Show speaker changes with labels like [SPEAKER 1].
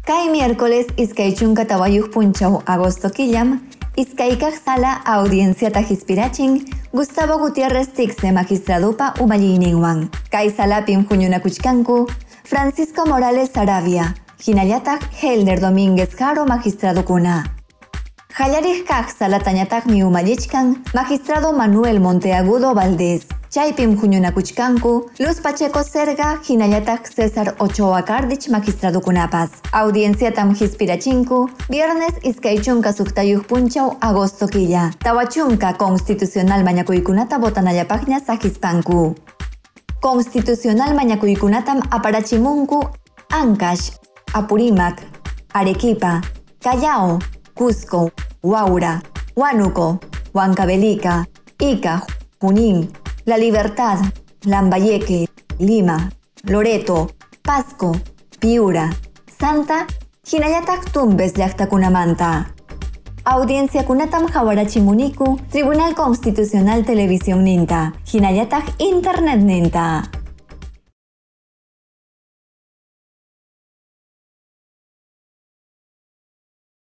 [SPEAKER 1] Kay miércoles iskaychunka tawayuq punchaw agosto killam, iskaykaq sala audiencia tajispirachin Gustavo Gutiérrez Tixe magistradopa umallininwan. Kay salapim huñunakuchkanku Francisco Morales Saravia, hinallatak Helder Domínguez Jaro magistradokuna. Hallarik kaq salatañataqmi umallichkan magistrado Manuel Monteagudo Valdés. Chaypim huñunakuchkanku Luz Pacheco Serga hinallatak César Ochoa Cardich magistradokunapas. Audienciatam hispirachinku viernes iskaychunka suktayuq punchaw agosto killa. Tawachunka constitucional mañakuykunata botanallapaqña sahispanku. Constitucional mañakuykunatam aparachimunku Ancash, Apurímac, Arequipa, Callao, Cusco, Huaura, Huánuco, Huancavelica, Ica, Junín, La Libertad, Lambayeque, Lima, Loreto, Pasco, Piura, Santa, hinallatak Tumbes llaqtakunamanta. Audiencia kunatam hawarachimuniku Tribunal Constitucional Televisión ninta, hinallatak Internet ninta.